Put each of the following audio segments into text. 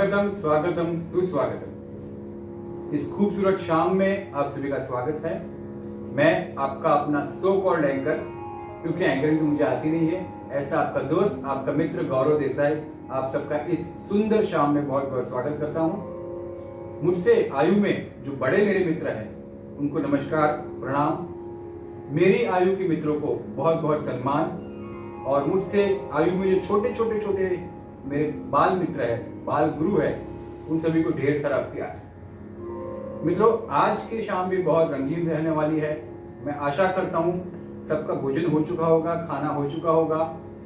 स्वागतम स्वागतम सुस्वागतम। इस खूबसूरत शाम में आप सभी का स्वागत है। मैं आपका अपना सो कॉल्ड एंकर, क्योंकि एंकरिंग तो मुझे आती नहीं है, ऐसा आपका दोस्त, आपका मित्र गौरव देसाई आप सबका इस सुंदर शाम में बहुत बहुत स्वागत करता हूं। मुझसे आयु में जो बड़े मेरे मित्र हैं उनको नमस्कार प्रणाम। मेरी आयु के मित्रों को बहुत बहुत सम्मान, और मुझसे आयु में जो छोटे छोटे छोटे मेरे बाल मित्र है, बाल गुरु है, उन सभी को ढेर सारा प्यार। मित्रों, आज की शाम भी बहुत रंगीन रहने वाली है। मैं आशा करता हूं सबका भोजन हो चुका होगा, खाना हो चुका होगा।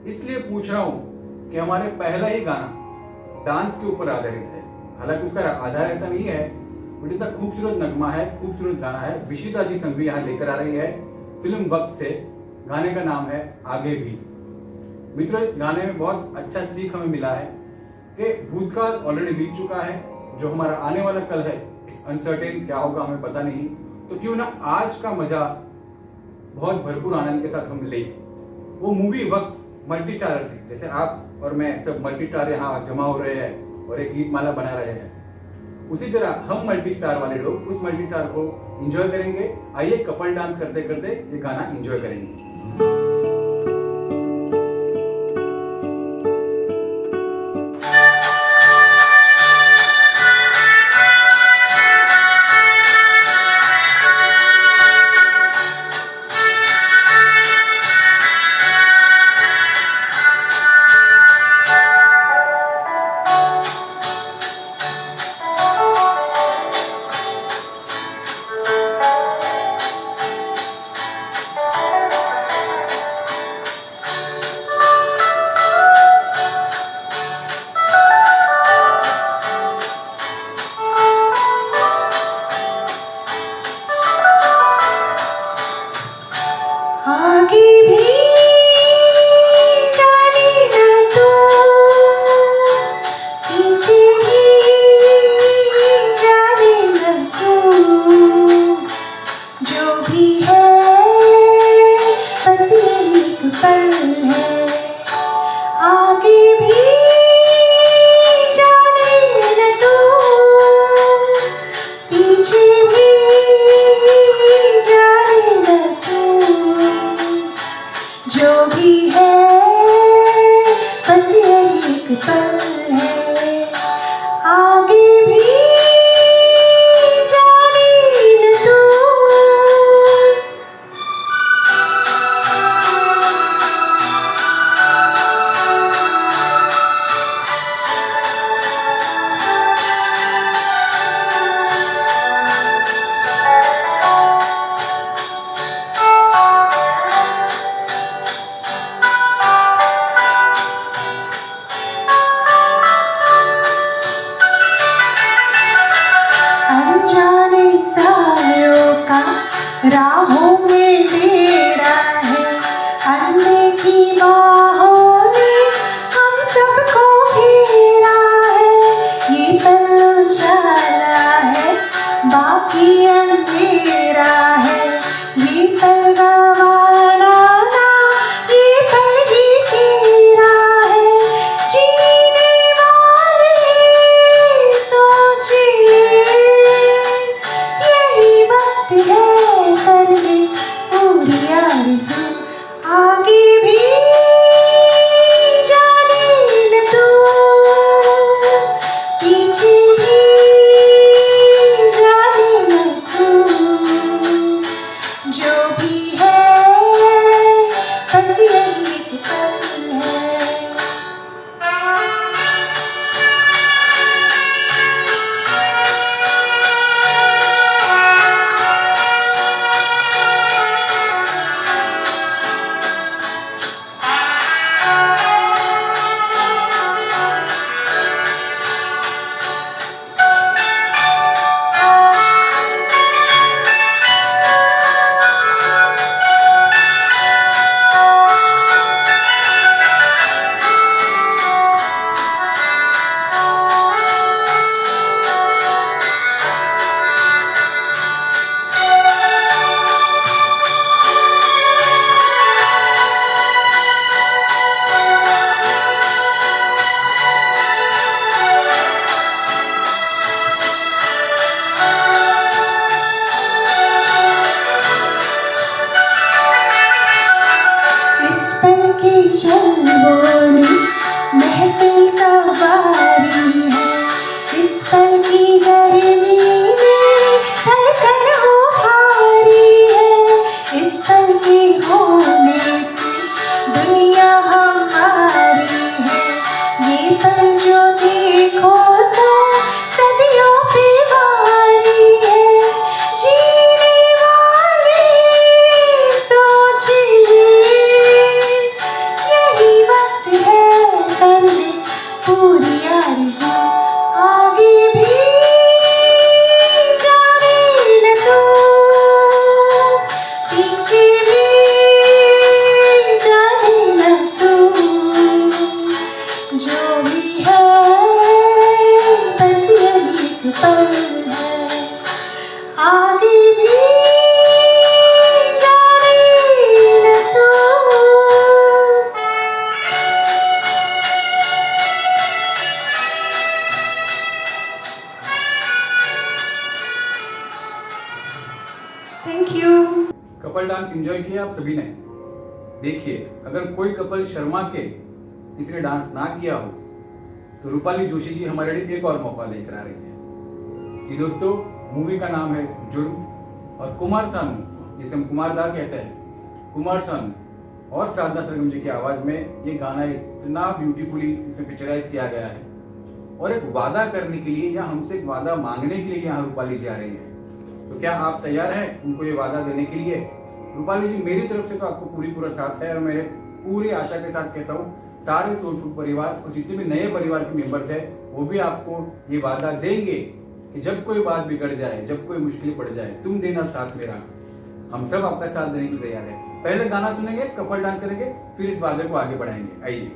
इसलिए पूछ रहा हूं कि हमारे पहला ही गाना डांस के ऊपर आधारित है। हालांकि उसका आधार ऐसा नहीं है, बट इतना खूबसूरत नगमा है, खूबसूरत गाना है। विशिता जी संघवी यहाँ लेकर आ रही है फिल्म वक्त से। गाने का नाम है आगे भी। मित्रों, इस गाने में बहुत अच्छा सीख हमें मिला है कि भूतकाल ऑलरेडी बीत चुका है, जो हमारा आने वाला कल है इस अनसर्टेन क्या होगा हमें पता नहीं। तो क्यों ना आज का मजा बहुत भरपूर आनंद के साथ हम ले। वो मूवी वक्त मल्टी स्टारर थी, जैसे आप और मैं सब मल्टी स्टार यहाँ जमा हो रहे हैं और एक गीत माला बना रहे हैं, उसी तरह हम मल्टी स्टार वाले लोग उस मल्टी स्टार को एंजॉय करेंगे। आइए कपल डांस करते करते ये गाना एंजॉय करेंगे। चल बोलूं महफिल सवारी है इस पल की गर्मी में धड़कन हो भारी है इस पल के होने से दुनिया हमारी है ये पल जो देखो तो सदियों पे भारी है जीने वाले सोच ले यही वक्त है कर ले पूरी आरज़ू आगे भी जाने न दो पीछे भी जाने न दो जो भी है बस यही एक पल है आगे भी जाने न दो thank you. Couple dance enjoy किया आप सभी ने। देखिए, अगर कोई कपल शर्मा के किसी ने डांस ना किया हो तो रूपाली जोशी जी हमारे लिए एक और मौका लेकर आ रही है। जी दोस्तों, मूवी का नाम है जुर्म और कुमार सानू, जिसे हम कुमारदा कहते हैं, कुमार सानू और साधना सरगम जी की आवाज में ये गाना इतना ब्यूटीफुली इसमें पिक्चराइज किया गया है। और एक वादा करने के लिए या हमसे एक वादा मांगने के लिए यहाँ रूपाली जी आ रही है। तो क्या आप तैयार हैं उनको ये वादा देने के लिए? रूपाली जी, मेरी तरफ से तो आपको पूरा साथ है और मेरे पूरी आशा के साथ कहता हूँ सारे सोल फूड परिवार और जितने भी नए परिवार के मेंबर्स हैं वो भी आपको ये वादा देंगे कि जब कोई बात बिगड़ जाए, जब कोई मुश्किल पड़ जाए, तुम देना साथ मेरा। हम सब आपका साथ देने के लिए तैयार है। पहले गाना सुनेंगे, कपल डांस करेंगे, फिर इस वादे को आगे बढ़ाएंगे। आइए।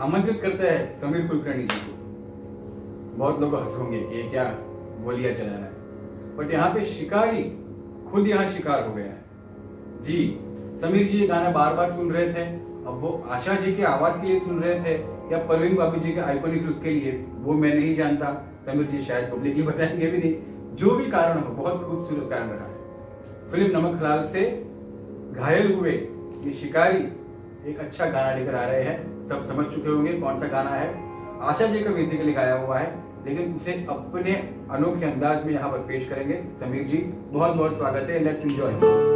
आमंत्रित करते हैं समीर कुलकर्णी जी को। बहुत लोग हंसोगे कि ये क्या बोलिया चला रहा है, बट यहाँ पे शिकारी खुद यहाँ शिकार हो गया है। जी समीर जी ये गाना बार बार सुन रहे थे, अब वो आशा जी के आवाज के लिए सुन रहे थे या परवीन बाबू जी के आइकॉनिक लुक के लिए, वो मैं नहीं जानता। समीर जी शायद पब्लिकली बताएंगे भी नहीं। जो भी कारण हो, बहुत खूबसूरत कारण रहा है। फिल्म नमक हलाल से घायल हुए ये शिकारी एक अच्छा गाना लेकर आ रहे हैं। सब समझ चुके होंगे कौन सा गाना है। आशा जी का बेसिकली गाया हुआ है, लेकिन इसे अपने अनोखे अंदाज में यहाँ पर पेश करेंगे समीर जी। बहुत बहुत स्वागत है। Let's enjoy.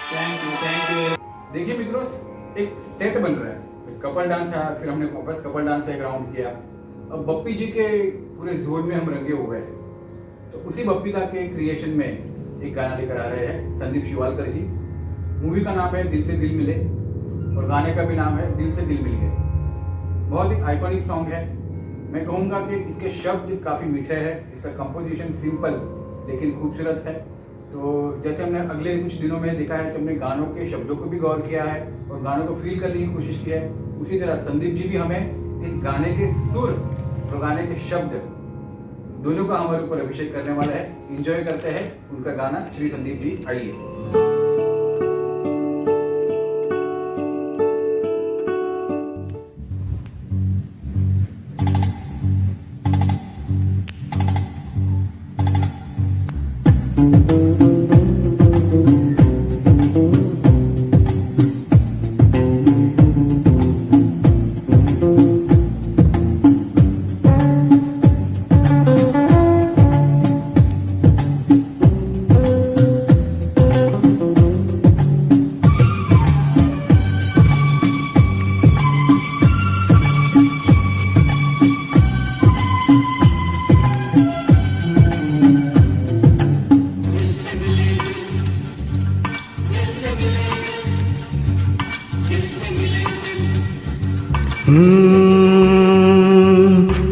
Thank you. देखिए मित्रों, एक सेट बन रहा है, कपल डांस है, फिर हमने वापस कपल डांस एक राउंड किया, अब बप्पी जी के पूरे जोन में हम रंगे हुए हैं। तो उसी बप्पीता के क्रिएशन में एक गाना लेकर आ रहे हैं संदीप शिवालकर जी। मूवी का नाम है दिल से दिल मिले और गाने का भी नाम है दिल से दिल मिल गए। बहुत ही आइकॉनिक सॉन्ग है। मैं कहूँगा कि इसके शब्द काफ़ी मीठे हैं, इसका कंपोजिशन सिंपल लेकिन खूबसूरत है। तो जैसे हमने अगले कुछ दिनों में देखा है कि हमने गानों के शब्दों को भी गौर किया है और गानों को फील करने की कोशिश की है, उसी तरह संदीप जी भी हमें इस गाने के सुर और गाने के शब्द दोनों का हमारे ऊपर अभिषेक करने वाला है। एंजॉय करते हैं उनका गाना। श्री संदीप जी आइए।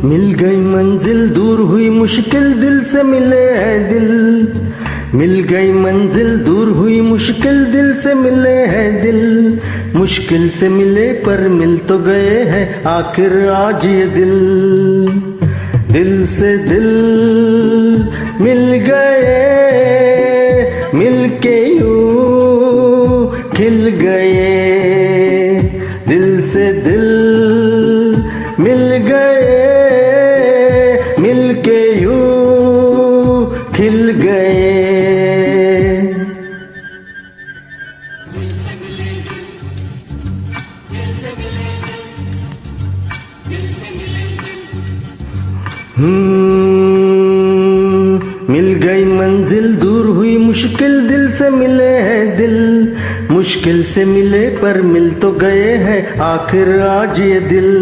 मिल गई मंजिल, दूर हुई मुश्किल, दिल से मिले हैं दिल। मिल गई मंजिल, दूर हुई मुश्किल, दिल से मिले हैं दिल। मुश्किल से मिले पर मिल तो गए हैं आखिर आज ये दिल। दिल से दिल मिल गए, मिल के यूं खिल गए। दिल से दिल मिल गए, मिल के यूं खिल गए। मिल गई मंजिल, दूर हुई मुश्किल, दिल से मिले हैं दिल। मुश्किल से मिले पर मिल तो गए हैं आखिर आज ये दिल।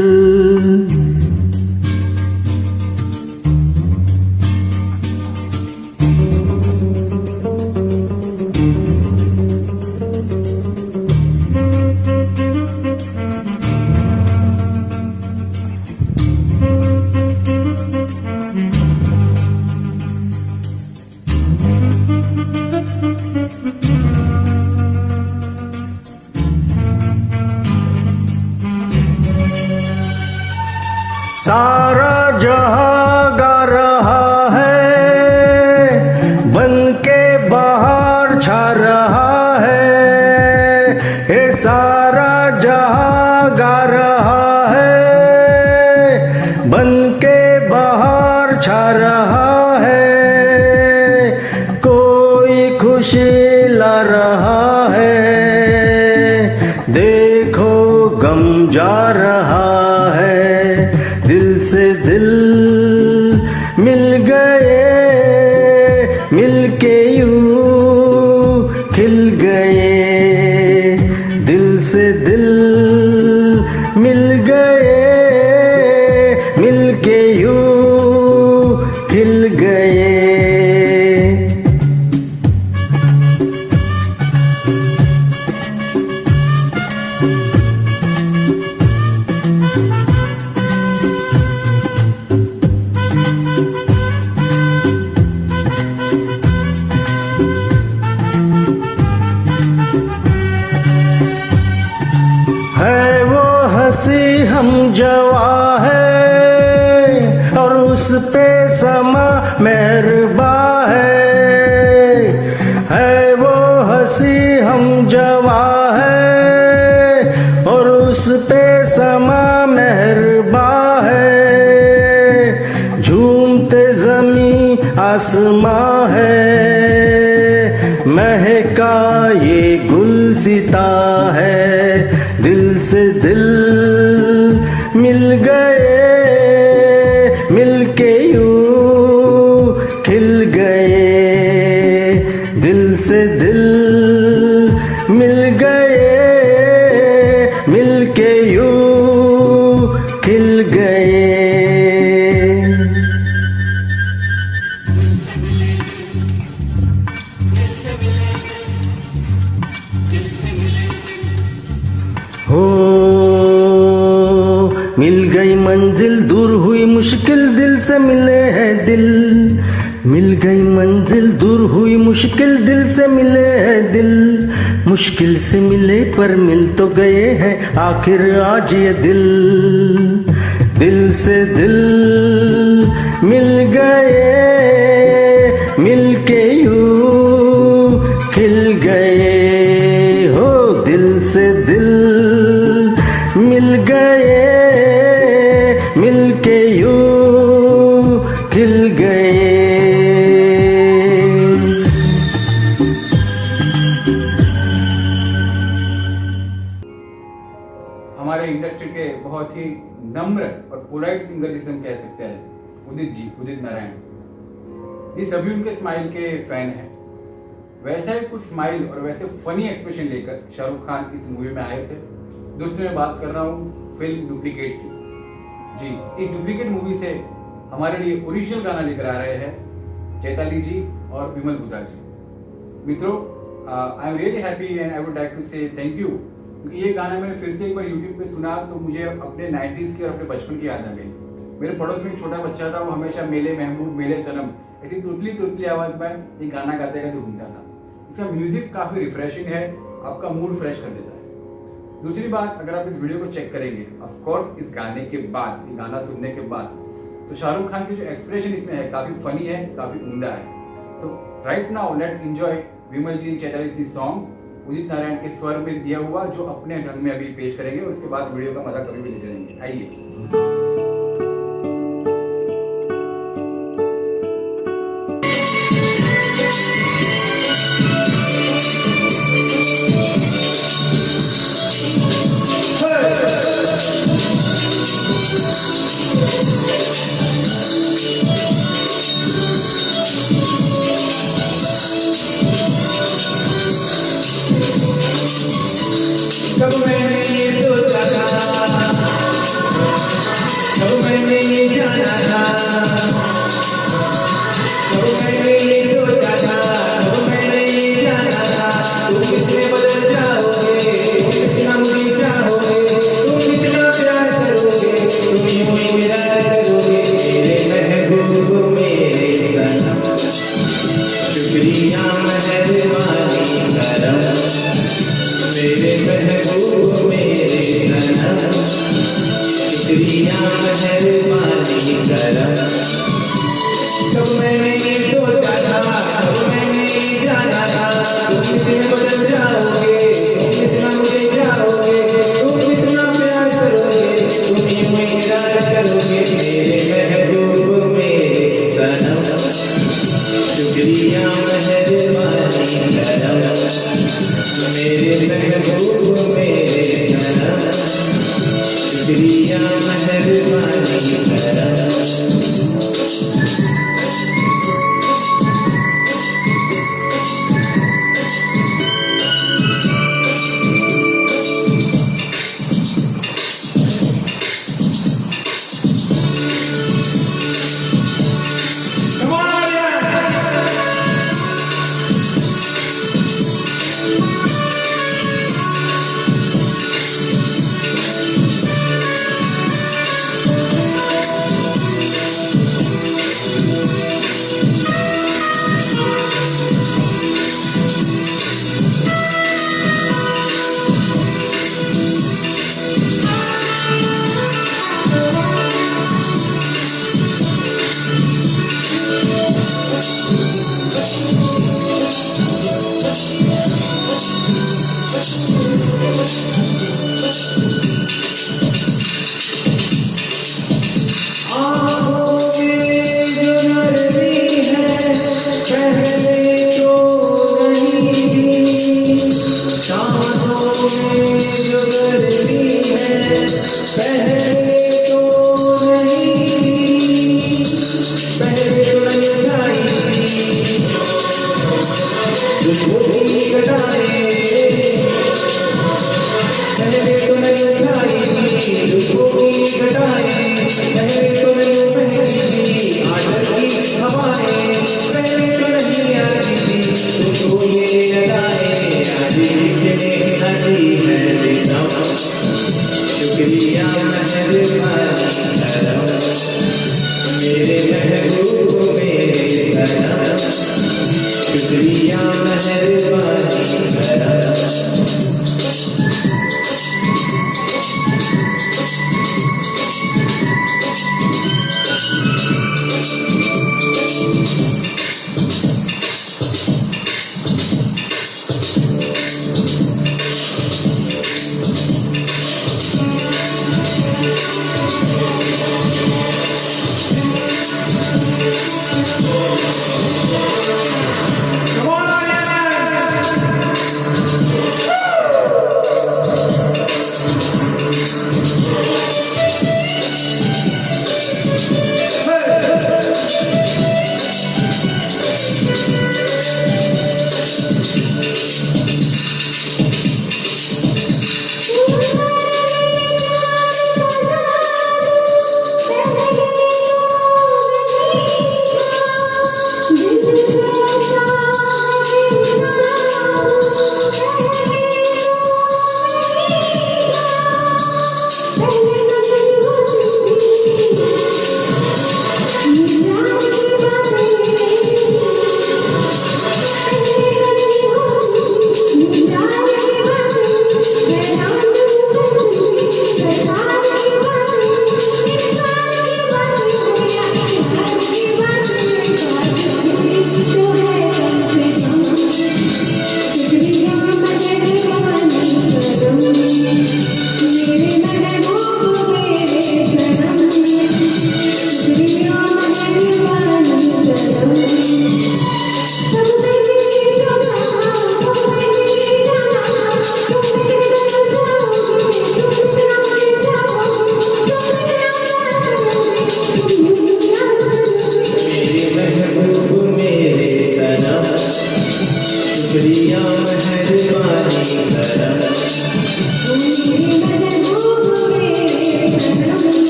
सारा जहां गा रहा है, बन के बाहर छा रहा है। ये सारा जहां गा रहा है, बन के बाहर छा रहा है। कोई खुशी ला रहा है, देखो गम जा रहा है। दिल से दिल मिल गए, मिल के यूं खिल गए। दिल से दिल मिल गए, मिल के यूं खिल गए। है वो हंसी हम जवा है और उस पे समा मेहरबा है वो हंसी हम जवा है और उस पे समा मेहरबा है। झूमते जमी आसमां है, महका ये गुलसिता है। दिल से दिल मिल गए, मिल के यूं खिल गए। दिल से दिल मिल गए, मिलके यूं खिल गए। हो मिल गई मंजिल, दूर हुई मुश्किल, दिल से मिले हैं दिल। मिल गई मंजिल, दूर हुई मुश्किल, दिल से मिले हैं दिल। मुश्किल से मिले पर मिल तो गए हैं आखिर आज ये दिल। दिल से दिल मिल गए, मिल के यूं खिल गए। हो दिल से दिल मिल गए, मिल के यूं खिल गए। हमारे इंडस्ट्री के बहुत ही नम्र और पोलाइट सिंगर जिसे हम कह सकते हैं, उदित जी, उदित नारायण जी, सभी उनके स्माइल के फैन हैं। वैसा ही कुछ स्माइल और वैसे फनी एक्सप्रेशन लेकर शाहरुख खान इस मूवी में आए थे। दोस्तों, मैं बात कर रहा हूँ फिल्म डुप्लीकेट की। जी, इस डुप्लीकेट मूवी से हमारे लिए ओरिजिनल गाना लेकर आ रहे हैं चैताली जी और विमल गुप्ता जी। मित्रों, I am really happy and I would like to say thank you, क्योंकि ये गाना मैंने फिर से एक बार यूट्यूब पे सुना तो मुझे अपने 90s की और अपने बचपन की याद आ गई। मेरे पड़ोस में एक छोटा बच्चा था, वो हमेशा मेले महबूब मेले सनम ऐसी तुतली तुतली आवाज में ये गाना गाते गाते घूमता था। इसका म्यूजिक काफी रिफ्रेशिंग है, आपका मूड फ्रेश कर देता है। दूसरी बात, अगर आप इस वीडियो को चेक करेंगे, ऑफ कोर्स इस गाने के बाद, ये गाना सुनने के बाद, तो शाहरुख खान की जो एक्सप्रेशन इसमें है काफी फनी है, काफी उम्दा है। So right now let's enjoy Vimal ji Chaitali ji song Udit Narayan के स्वर में दिया हुआ, जो अपने ढंग में अभी पेश करेंगे, और उसके बाद वीडियो का मजा कभी भी लेते रहेंगे। आइए। कब मैंने ये सोचा था, कब मैंने ये जाना था, कब मैंने ये सोचा था, कब मैंने ये जाना था। तुम किसमें बदल जाओगे, तुम कितना मुझे चाहोगे, तुम कितना प्यार करोगे, तुम यूं ही मेरा करोगे। मेरे महबूब मेरे सनम, शुक्रिया मेहरबानी करम। मेरे महबूब मेरे सनम, शुक्रिया मेहरबानी करम। कब मैंने ये सोचा था, कब मैंने ये जाना था, तुम किसमें बदल जाओगे, तुम कितना मुझे चाहोगे, तुम कितना प्यार करोगे, तुम यूं ही मेरा करोगे। मेरे महबूब मेरे सनम, शुक्रिया मेहरबानी करम। मेरे महबूब मेरे सनम, शुक्रिया मेहरबानी करम।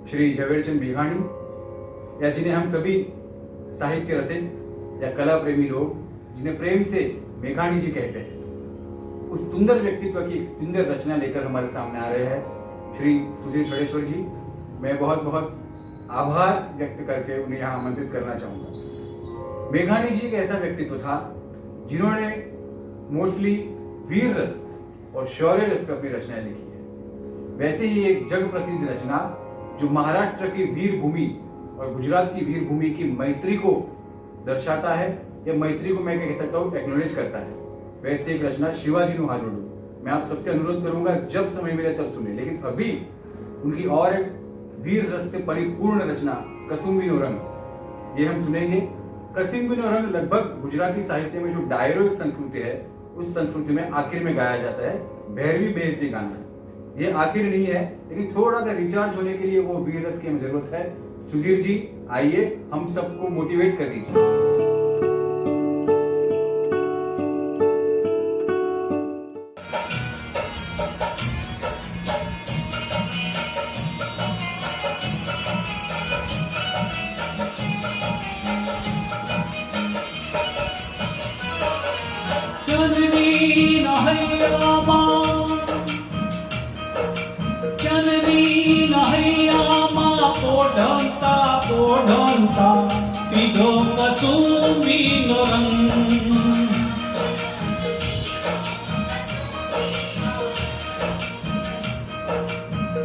श्री झवेरचंद मेघाणी, या जिन्हें हम सभी साहित्य रसिक या कला प्रेमी लोग जिन्हें प्रेम से मेघाणी जी कहते हैं, उस सुंदर व्यक्तित्व की एक सुंदर रचना लेकर हमारे सामने आ रहे हैं श्री सुधीर छड़ेश्वर जी। मैं बहुत बहुत आभार व्यक्त करके उन्हें यहाँ आमंत्रित करना चाहूंगा। मेघाणी जी एक ऐसा व्यक्तित्व था जिन्होंने मोस्टली वीर रस और शौर्य रस पर अपनी रचनाएं लिखी है। वैसे ही एक जग प्रसिद्ध रचना जो महाराष्ट्र की वीर भूमि और गुजरात की वीर भूमि की मैत्री को दर्शाता है, या मैत्री को मैं कह सकता हूँ एक्नॉलेज करता है, वैसे एक रचना शिवाजी नु हालोडू। मैं आप सबसे अनुरोध करूंगा जब समय मिले तब सुने, लेकिन अभी उनकी और एक वीर रस से परिपूर्ण रचना कसुम्बीनो रंग, ये हम सुनेंगे। कसुम्बीनो रंग लगभग गुजराती साहित्य में जो डायरो एक संस्कृति है, उस संस्कृति में आखिर में गाया जाता है भैरवी बेहती गाना। ये आखिर नहीं है, लेकिन थोड़ा सा रिचार्ज होने के लिए वो वीर रस की हमें जरूरत है। सुधीर जी आइए, हम सबको मोटिवेट कर दीजिए। पोढंता पिधो कसुम्बीनो रंग,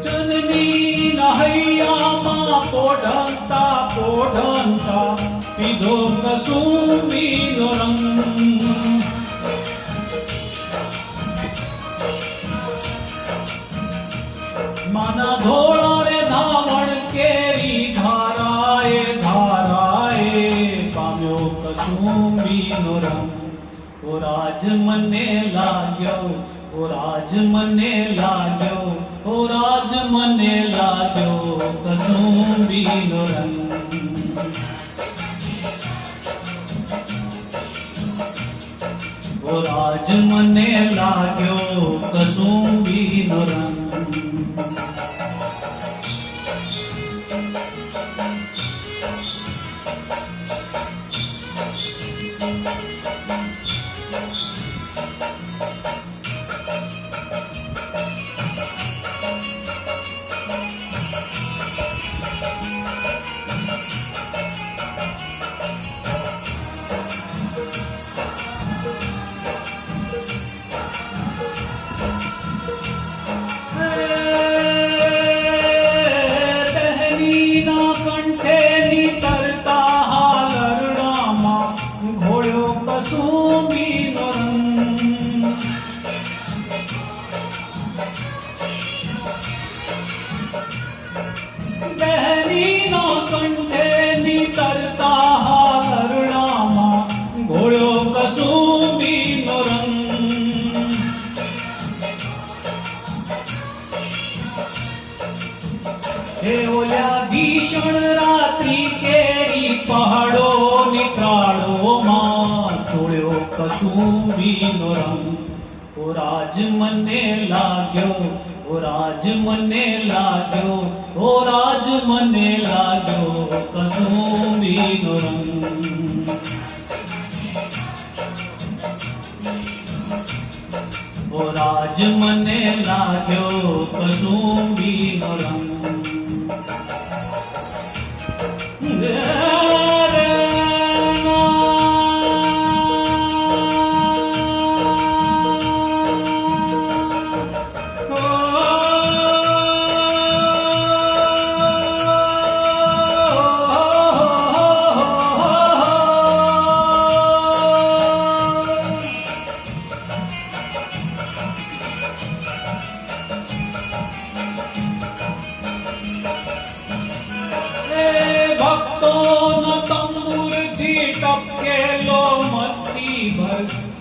जननी नहैयामा पोढंता पिधो कसुम्बीनो रंग, माना धोळा रे धावण केरी धाराए पाम्यो कसुम्बीनो रंग। ओ राज मने लाग्यो, ओ राज मने लाग्यो, ओ राज मने लाग्यो कसुम्बीनो रंग। ओ राज मने लाग्यो कसुम्बीनो रंग। हे ओल्या भीषण रात्रि केरी पहाड़ो निकालो मां चोड़ो कसुम्बीनो रंग। ओ राज मने लाग्यो, ओ राज मने लाग्यो, ओ राज मने लाग्यो कसुम्बीनो रंग। ओ राज मने लाग्यो कसुम्बीनो रंग।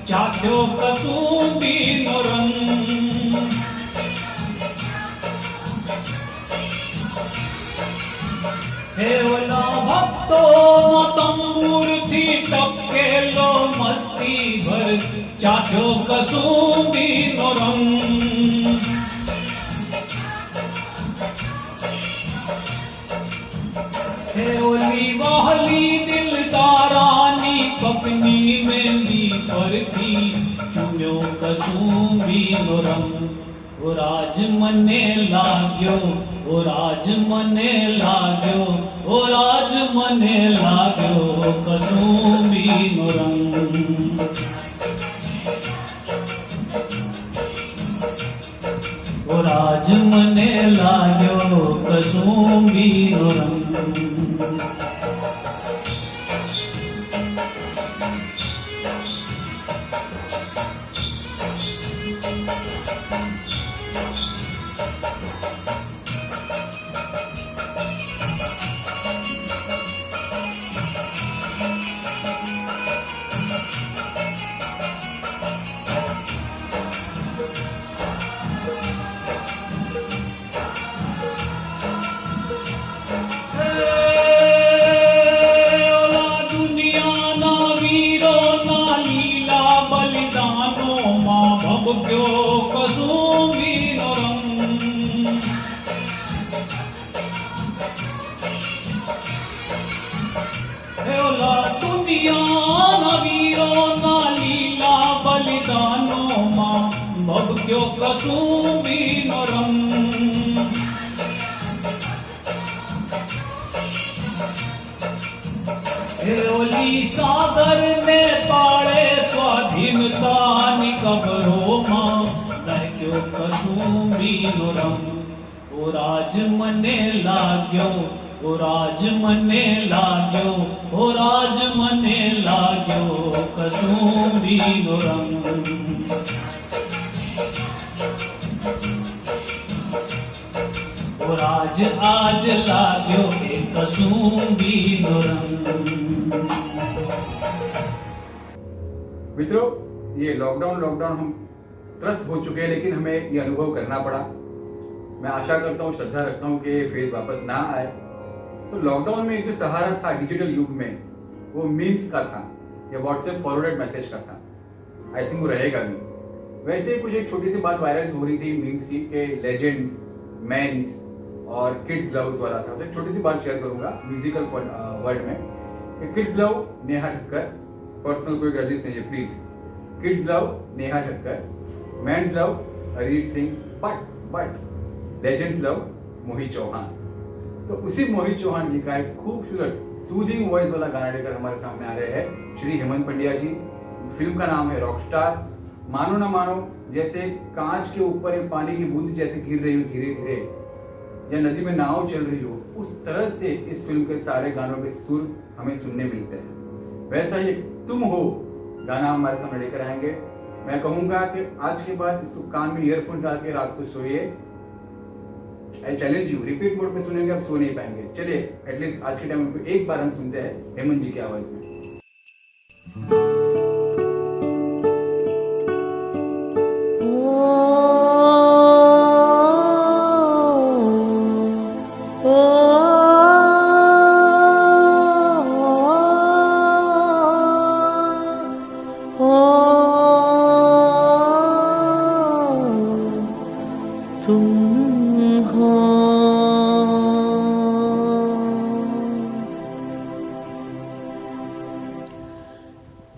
चाख्यो कसुम्बीनो रंग। हे ओला भक्तो न तंबूर थी टपकेलो मस्ती भर चाख्यो कसुम्बीनो रंग। हे ओली वाली दिलदारानी पपनी मेहंदी पर थी चुम्यो कसूंबी नो रंग ओ राज मने लाग्यो ओ राज मने लाग्यो ओ राज मने लाग्यो कसूंबी नो रंग ओ राज मने लाग्यो कसूंबी नो रंग क्यों कसूंबी नो रंग हे ओला दुनिया ना वीरो ना लीला बलिदानो मां भव क्यों कसूंबी नो रंग हे ओली सागर ने पाड़े स्वाधीनता निकबरो मां मैं क्यों कसूंबी नो रंग ओ राज मने लाग्यो ओ राज मने लाग्यो ओ राज मने लाग्यो कसूंबी नो रंग ओ राज आज लाग्यो ए कसूंबी नो रंग मित्रों, ये लॉकडाउन हम त्रस्त हो चुके हैं, लेकिन हमें ये अनुभव करना पड़ा। मैं आशा करता हूँ, श्रद्धा रखता हूँ कि फेज वापस ना आए। तो लॉकडाउन में एक जो सहारा था डिजिटल युग में, वो मीम्स का था या व्हाट्सएप फॉरवर्डेड मैसेज का था। आई थिंक वो रहेगा भी। वैसे कुछ एक छोटी सी बात वायरल हो रही थी मीम्स की कि लेजेंड्स, मेंस और किड्स लव्स वाला था। तो एक छोटी सी बात शेयर करूंगा म्यूजिकल वर्ड में। Kids love Neha Kakkar, personal कोई ग्रजेस नहीं है please. Kids love Neha Kakkar, men's love Arijit Singh, but legends love Mohit Chauhan. तो उसी मोहित चौहान जी का एक खूबसूरत सूदिंग वॉइस वाला गाना लेकर हमारे सामने आ रहे हैं श्री हेमंत पंड्या जी। फिल्म का नाम है रॉकस्टार। मानो ना मानो, जैसे कांच के ऊपर एक पानी की बूंद जैसे गिर रही हो धीरे धीरे, या नदी में नाव चल रही हो, उस तरह से इस फिल्म के सारे गानों के सुर हमें सुनने मिलते हैं। वैसा ही तुम हो गाना हमारे सामने लेकर आएंगे। मैं कहूंगा कि आज के बाद इसको कान में ईयरफोन डाल के रात को सोइए। I challenge you, repeat mode पे सुनेंगे आप सो नहीं पाएंगे। चलिए एटलीस्ट आज के टाइम को एक बार हम सुनते हैं हेमंत जी की आवाज में।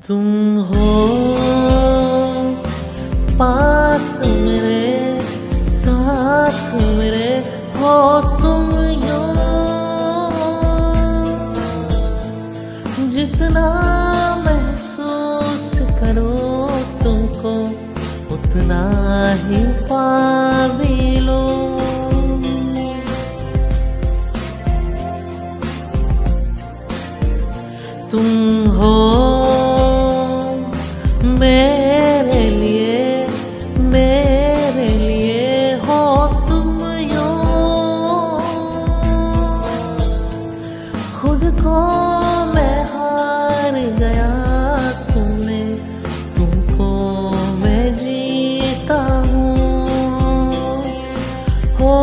तुम हो पास मेरे, साथ मेरे हो तुम यूं, जितना महसूस करो तुमको उतना ही पा भी लो। तुम हो मेरे लिए हो तुम यूं, खुद को मैं हार गया तुम्हें, तुमको मैं जीता हूँ। हो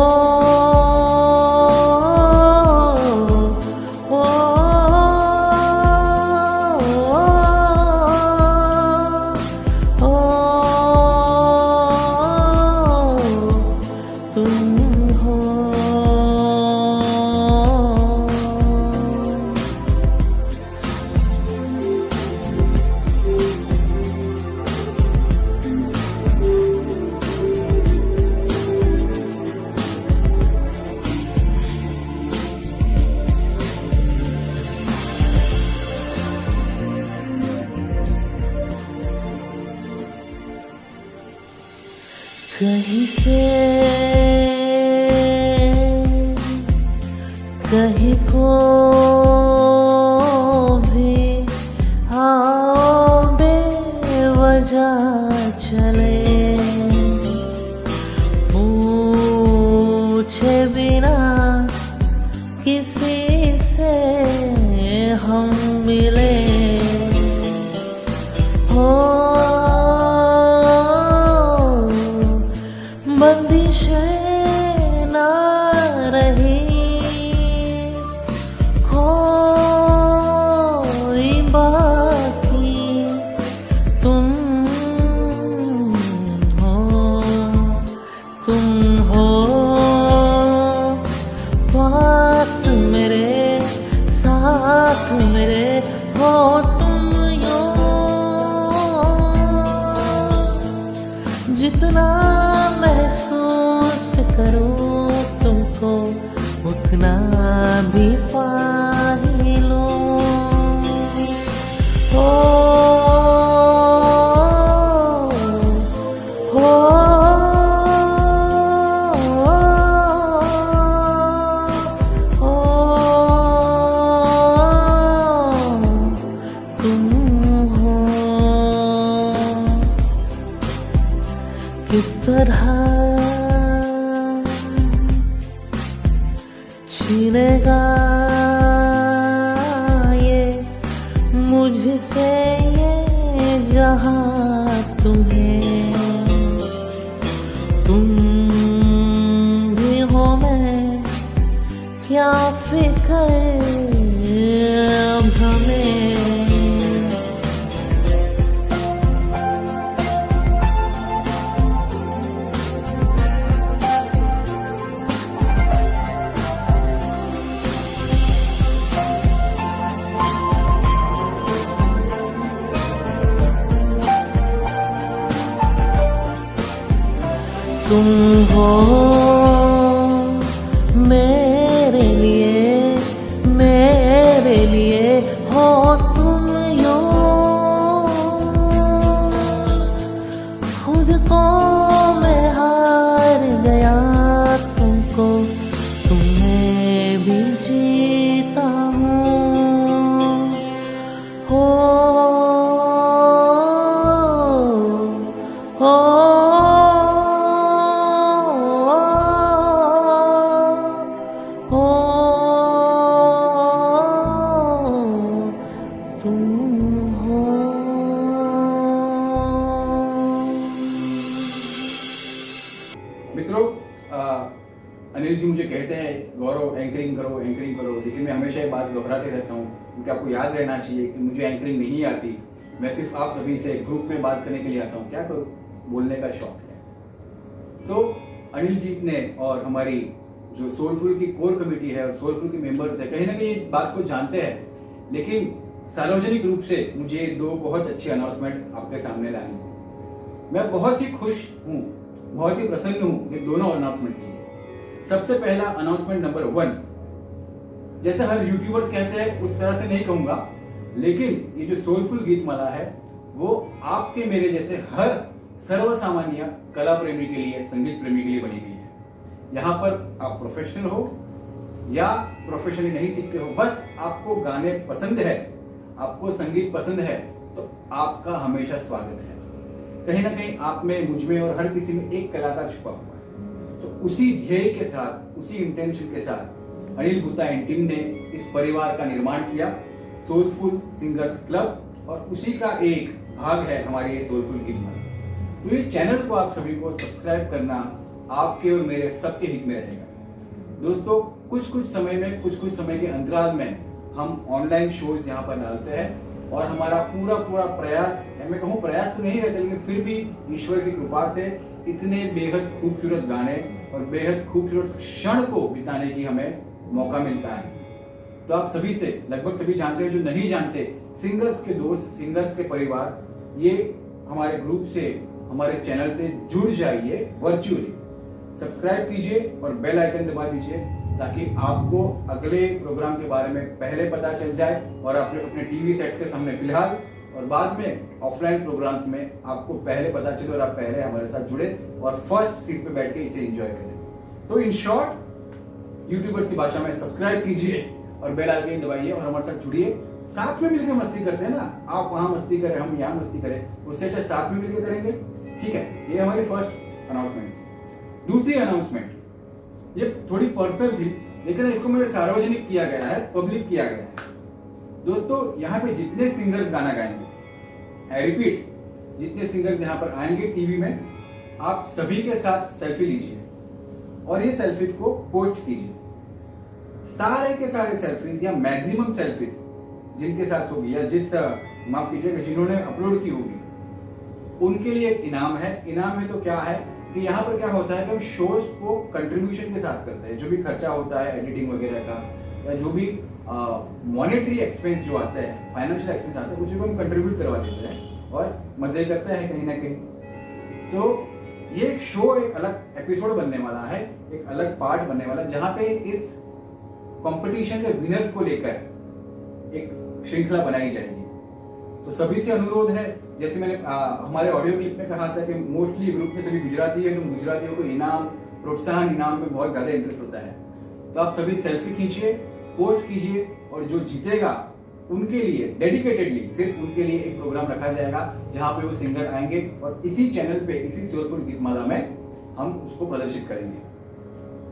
तुम हो कहीं से कहीं को भी आओ बेवजह चले, पूछे बिना किसी से हम मिले, हो बंदिशें ना रही, कोई बाकी तुम हो पास मेरे, साथ मेरे हो तुम यूं, जितना महसूस करूं तुमको उतना भी पा ही लूं, हो किस तरह छीनेगा ये मुझसे ये जहां तुम्हें, तुम भी हो मैं क्या फिक्र अब हमें। तुम हो मेरे लिए हो तुम यूं, खुद को मैं हार गया तुमको, तुम्हें भी जीता हूँ, हो मित्रों, अनिल जी मुझे कहते हैं गौरव एंकरिंग करो, लेकिन मैं हमेशा ये बात दोहराते रहता हूँ क्योंकि आपको याद रहना चाहिए कि मुझे एंकरिंग नहीं आती, मैं सिर्फ आप सभी से ग्रुप में बात करने के लिए आता हूँ, क्या करूँ, बोलने का शौक है। तो अनिल जी ने और हमारी जो सोलफुल की कोर कमेटी है और सोलफुल के मेंबर्स है, कहीं ना कहीं इस बात को जानते हैं, लेकिन सार्वजनिक रूप से मुझे दो बहुत अच्छी अनाउंसमेंट आपके सामने लानी है। मैं बहुत ही खुश हूँ, बहुत ही प्रसन्न हूँ ये दोनों अनाउंसमेंट के लिए। सबसे पहला अनाउंसमेंट नंबर 1, जैसे हर यूट्यूबर्स कहते हैं उस तरह से नहीं कहूंगा, लेकिन ये जो सोलफुल गीत माला है वो आपके मेरे जैसे हर सर्वसामान्य कला प्रेमी के लिए, संगीत प्रेमी के लिए बनी गई है। यहाँ पर आप प्रोफेशनल हो या प्रोफेशनली नहीं सीखते हो, बस आपको गाने पसंद है, आपको संगीत पसंद है, तो आपका हमेशा स्वागत है। कहीं ना कहीं आप में, मुझ में और हर किसी में एक कलाकार छुपा हुआ है। तो उसी ध्येय के साथ, उसी इंटेंशन के साथ अनिल गुप्ता एंड टीम ने इस परिवार का निर्माण किया, सोलफुल सिंगर्स क्लब, और उसी का एक भाग है हमारी ये सोलफुल गीत माला। तो ये चैनल को आप सभी को सब्सक्राइब करना आपके और मेरे सबके हित में रहेगा। दोस्तों, कुछ कुछ समय के अंतराल में हम ऑनलाइन शोज यहाँ पर डालते हैं और हमारा पूरा प्रयास है, मैं कहूँ प्रयास तो नहीं रहता, लेकिन फिर भी ईश्वर की कृपा से इतने बेहद खूबसूरत गाने और बेहद खूबसूरत क्षण को बिताने की हमें मौका मिलता है। तो आप सभी से, लगभग सभी जानते हैं, जो नहीं जानते, सिंगर्स के दोस्त, सिंगर्स के परिवार, ये हमारे ग्रुप से, हमारे चैनल से जुड़ जाइए, वर्चुअली सब्सक्राइब कीजिए और बेल आइकन दबा दीजिए ताकि आपको अगले प्रोग्राम के बारे में पहले पता चल जाए और अपने टीवी सेट्स के सामने फिलहाल और बाद में ऑफलाइन प्रोग्राम्स में आपको पहले पता चले और आप पहले हमारे साथ जुड़े और फर्स्ट सीट पे बैठ के इसे एंजॉय करें। तो इन शॉर्ट यूट्यूबर्स की भाषा में सब्सक्राइब कीजिए और बेल आइकन दबाइए और हमारे साथ जुड़िए। साथ में मिलकर मस्ती करते हैं ना, आप वहां मस्ती करें हम यहाँ मस्ती करें, उससे अच्छा साथ में मिलकर करेंगे। ठीक है, ये हमारी फर्स्ट अनाउंसमेंट थी। दूसरी अनाउंसमेंट ये थोड़ी पर्सनल थी, लेकिन इसको मेरे सार्वजनिक किया गया है, पब्लिक किया गया है। दोस्तों, यहाँ पे जितने सिंगर्स गाना गाएंगे, आई रिपीट, जितने सिंगर्स यहाँ पर आएंगे टीवी में, आप सभी के साथ सेल्फी लीजिए और ये सेल्फीज को पोस्ट कीजिए। सारे के सारे सेल्फीज या मैक्सिमम सेल्फीज जिनके साथ होगी या माफ कीजिएगा जिन्होंने अपलोड की होगी, उनके लिए एक इनाम है। इनाम है तो क्या है कि यहाँ पर क्या होता है कि हम शोज को कंट्रीब्यूशन के साथ करते हैं। जो भी खर्चा होता है एडिटिंग वगैरह का या जो भी मॉनेटरी एक्सपेंस जो आता है, फाइनेंशियल एक्सपेंस आता है, उसी को हम कंट्रीब्यूट करवा देते हैं और मजे करते हैं कहीं ना कहीं। तो ये एक शो, एक अलग एपिसोड बनने वाला है, एक अलग पार्ट बनने वाला है, जहां पे इस कंपटीशन के विनर्स को लेकर एक श्रृंखला बनाई जाएगी। तो सभी से अनुरोध है, जैसे मैंने हमारे ऑडियो क्लिप में कहा था कि मोस्टली ग्रुप में सभी गुजराती है, तो गुजरातियों को इनाम, प्रोत्साहन इनाम में बहुत ज्यादा इंटरेस्ट होता है। तो आप सभी सेल्फी खींचिए, पोस्ट कीजिए और जो जीतेगा उनके लिए डेडिकेटेडली सिर्फ उनके लिए एक प्रोग्राम रखा जाएगा, जहां पे वो सिंगर आएंगे और इसी चैनल पे, इसी सोलफुल गीतमाला में हम उसको प्रदर्शित करेंगे।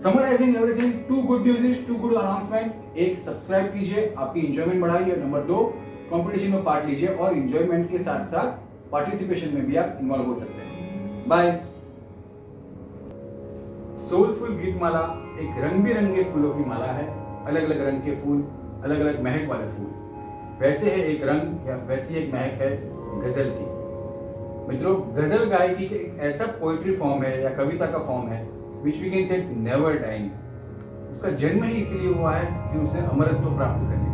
Summarising everything, two good news, two good announcement. एक, सब्सक्राइब कीजिए, आपकी एंजॉयमेंट बढ़ाइए। नंबर 2, कंपटीशन में पार्ट लीजिए और एंजॉयमेंट के साथ साथ पार्टिसिपेशन में भी आप इन्वॉल्व हो सकते हैं। बाय। सोलफुल गीतमाला एक रंग बिरंगे फूलों की माला है। अलग अलग रंग के फूल, अलग अलग महक वाले फूल। वैसे है एक रंग या वैसी एक महक है गजल की। मित्रों, गजल गायकी के एक ऐसा पोइट्री फॉर्म है या कविता का फॉर्म है which we can say it's never dying. उसका जन्म ही इसलिए हुआ है कि उसने अमरत्व प्राप्त कर लिया।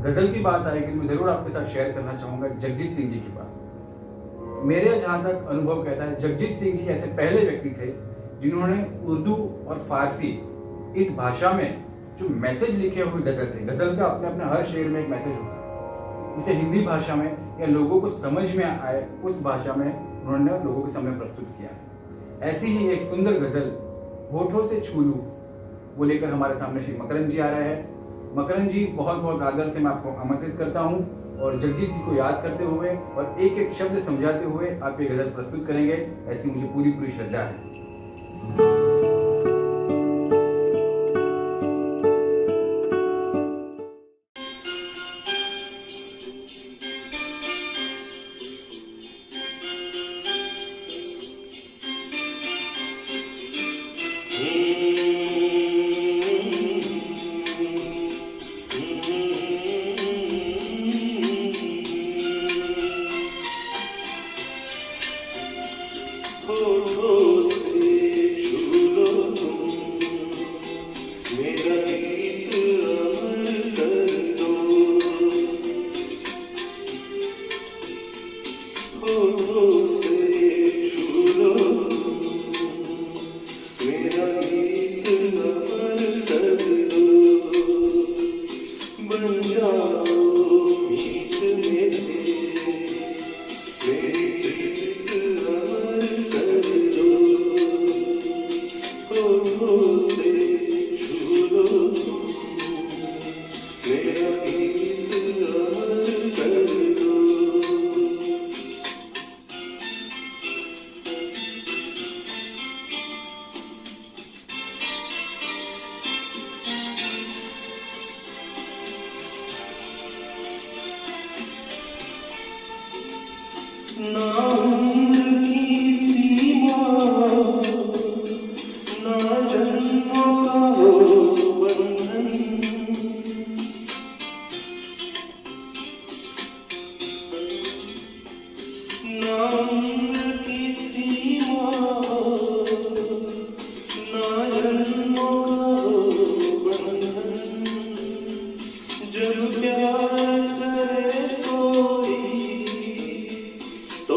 गजल की बात आएगी तो मैं जरूर आपके साथ शेयर करना चाहूंगा जगजीत सिंह जी की बात। मेरे जहां तक अनुभव कहता है, जगजीत सिंह जी ऐसे पहले व्यक्ति थे जिन्होंने उर्दू और फारसी इस भाषा में जो मैसेज लिखे हुए गजल थे। गजल का अपने अपने हर शेर में एक मैसेज होता है, उसे हिंदी भाषा में या लोगों को समझ में आए उस भाषा में उन्होंने लोगों के सामने प्रस्तुत किया। ऐसी ही एक सुंदर गजल, होठों से छू लूं, वो लेकर हमारे सामने श्री मकरंद जी आ रहे हैं। मकरंद जी, बहुत बहुत आदर से मैं आपको आमंत्रित करता हूं और जगजीत जी को याद करते हुए और एक एक शब्द समझाते हुए आप ये गजल प्रस्तुत करेंगे, ऐसी मुझे पूरी पूरी श्रद्धा है। जब प्यार करे कोई तो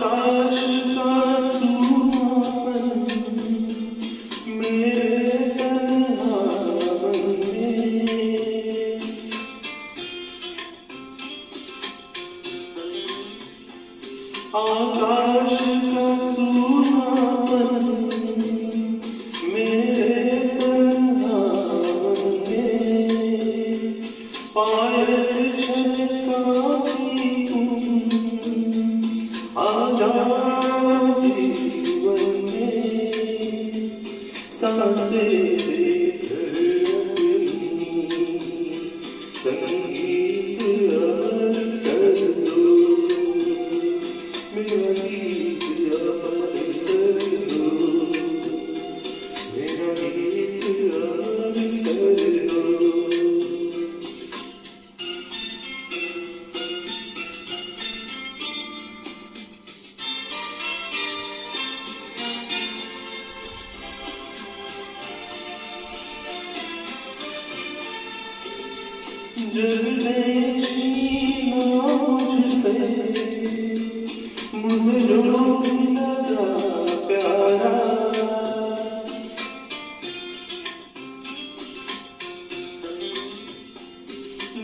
आकाश का सूनापन मेरे तन्हापन में, आकाश का सूनापन मेरे तन्हापन में, पायल छलकाती तुम आ जाओ जीवन में, सांसें लेकर अपनी संगीत अमर कर दो, मेरा गीत अमर कर दो, मेरा गीत अमर कर दो। जगदेशी नाम से मुझे जो लगा प्यारा,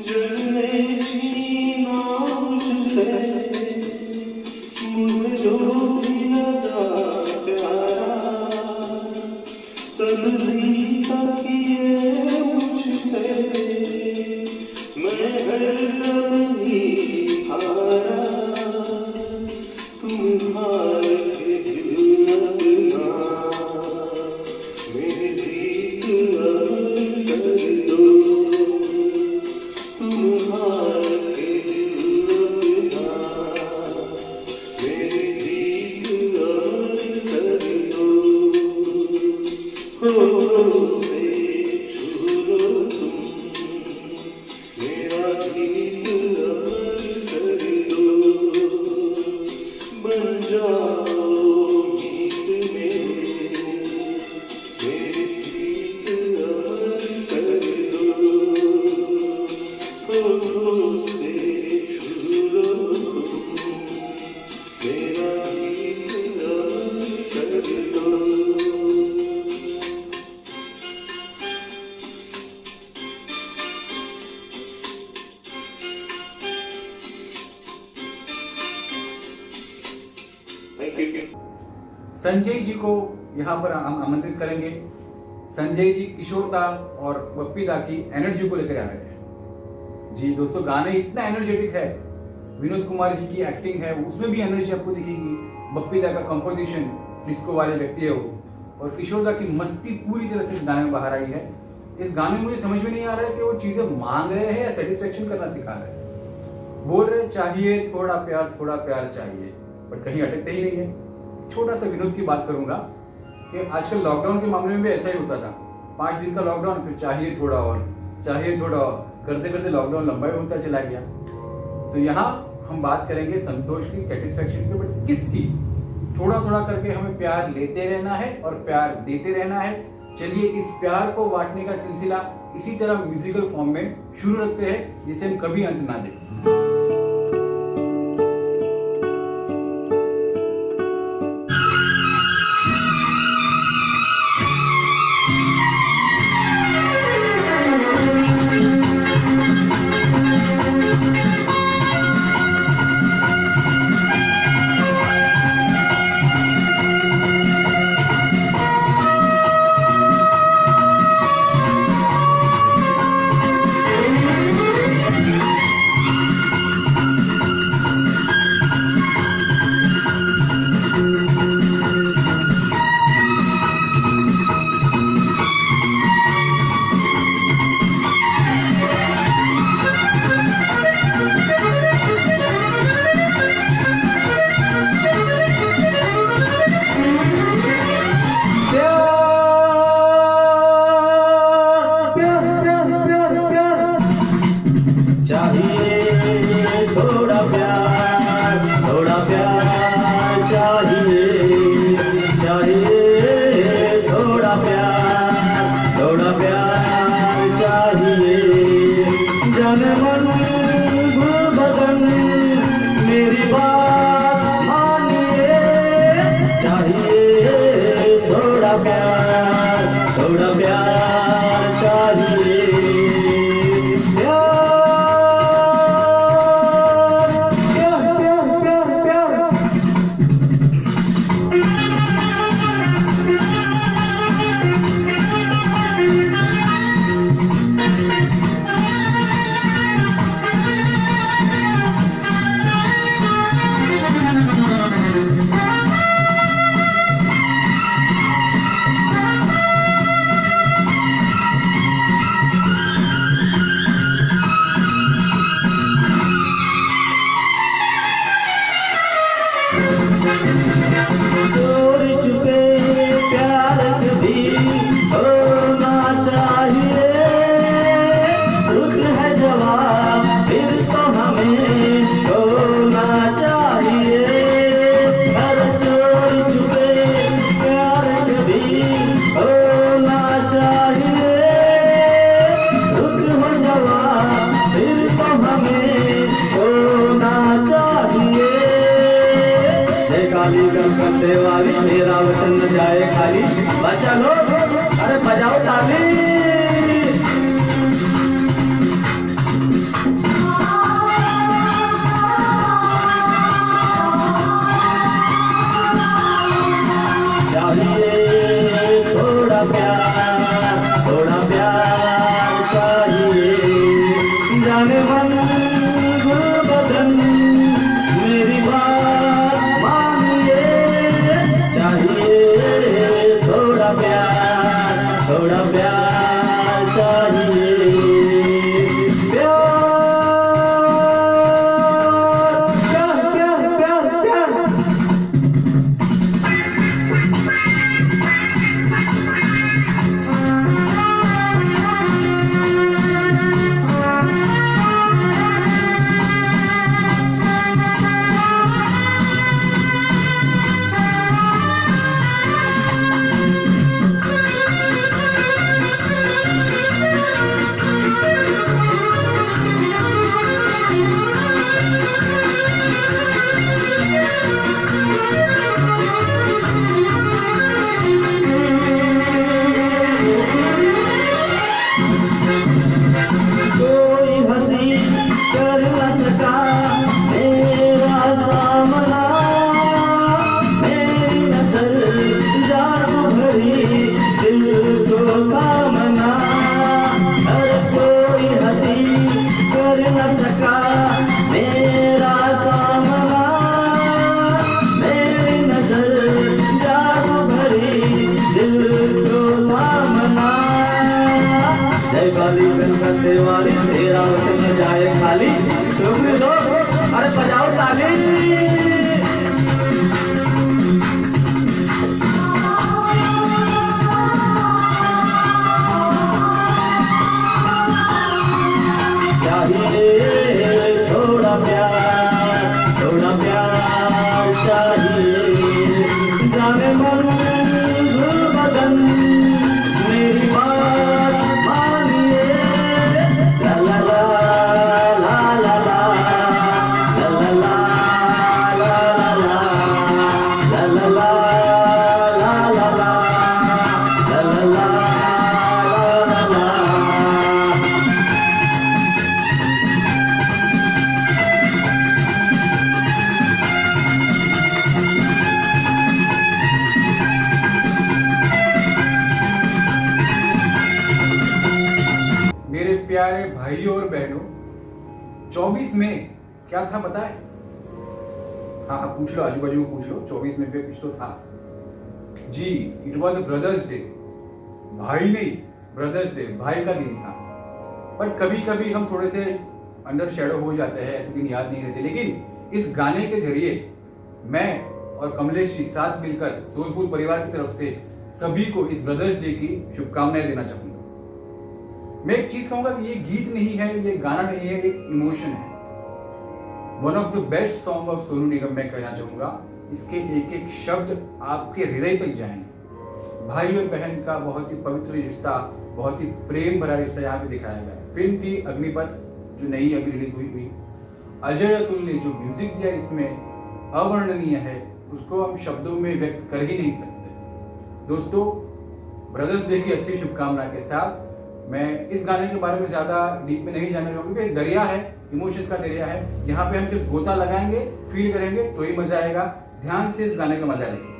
जगदेशी नाम से मुझे जो लगा प्यारा, सब्जी तकिए मुझसे मैं हरदम ही हारा, तुम हार के दिल अपना मेरी जीत अमर कर दो, तुम हार के दिल अपना मेरी जीत अमर कर दो, हो से छू लो तुम मेरा गीत अमर कर दो, बन जाओ गीत मेरे गीत अमर कर दो, होठों से छू लो तुम मेरा गीत अमर कर दो। संजय जी को यहाँ पर हम आमंत्रित करेंगे। संजय जी किशोर दा और बप्पी दा की एनर्जी को लेकर आ रहे हैं। जी दोस्तों, गाने इतना एनर्जेटिक है, विनोद कुमार जी की एक्टिंग है, उसमें भी एनर्जी आपको दिखेगी। बप्पी दा का कंपोजिशन डिस्को वाले व्यक्ति है वो, और किशोर दा की मस्ती पूरी तरह से इस गाने में बाहर आई है। इस गाने में मुझे समझ में नहीं आ रहा है कि वो चीजें मांग रहे हैं या सेटिस्फेक्शन करना सिखा रहे हैं। बोल रहे चाहिए थोड़ा प्यार चाहिए, बट कहीं अटकते ही नहीं है। छोटा सा विनोद की बात करूंगा कि आजकल लॉकडाउन के मामले में भी ऐसा ही होता था। 5 दिन का लॉकडाउन, फिर चाहिए थोड़ा और करते करते लॉकडाउन लंबा ही होता चला गया। तो यहाँ हम बात करेंगे संतोष की, सेटिस्फेक्शन की, बट किसकी? थोड़ा करके हमें प्यार लेते रहना है और प्यार देते रहना है। चलिए इस प्यार को बांटने का सिलसिला इसी तरह म्यूजिकल फॉर्म में शुरू रखते हैं, जिसे हम कभी अंत ना दें। दिवाली गणपति दिवाली मेरा वतन न जाए खाली। बच्चा लोग अरे बजाओ ताली। चाहिए थोड़ा प्यार चाहिए, जाने मन गुल बदन मेरी बात मानिए। चाहिए थोड़ा प्यार चाहिए, प्यार। दिवाली तेरा वतन न जाए खाली। डोगरी लोग अरे बजाओ ताली। चाहिए थोड़ा प्यार चाहिए, जाने मन गुल बदन मेरी बात मानिए। ला ला ला ला ला ला ला ला ला ला ला ला ला ला मेरे प्यारे भाइयों और बहनों, 24 मई क्या था पता है? हाँ पूछ लो, आजू बाजू पूछ लो, 24 मई पे कुछ तो था जी। It was brothers day. भाई नहीं, ब्रदर्स डे, भाई का दिन था। बट कभी कभी हम थोड़े से अंडर शेडो हो जाते हैं, ऐसे दिन याद नहीं रहते। लेकिन इस गाने के जरिए मैं और कमलेश जी साथ मिलकर सोलफुल परिवार की तरफ से सभी को इस ब्रदर्स डे की शुभकामनाएं देना चाहूंगा। मैं एक चीज कहूंगा कि ये गीत नहीं है, ये गाना नहीं है, एक इमोशन है। One of the best song of Sonu Nigam मैं कहना चाहूंगा। इसके एक एक शब्द आपके हृदय तक जाएंगे। भाई और बहन का बहुत ही पवित्र रिश्ता, बहुत ही प्रेम भरा रिश्ता यहाँ पे दिखाया गया। फिल्म थी अग्निपथ, जो नई अभी रिलीज हुई। अजय अतुल ने जो म्यूजिक दिया इसमें अवर्णनीय है, उसको हम शब्दों में व्यक्त कर ही नहीं सकते। दोस्तों, ब्रदर्स डे की अच्छी शुभकामना के साथ मैं इस गाने के बारे में ज्यादा डीप में नहीं जाना चाहूंगा, क्योंकि दरिया है, इमोशंस का दरिया है। यहाँ पे हम सिर्फ गोता लगाएंगे, फील करेंगे तो ही मजा आएगा। ध्यान से इस गाने का मजा लेंगे।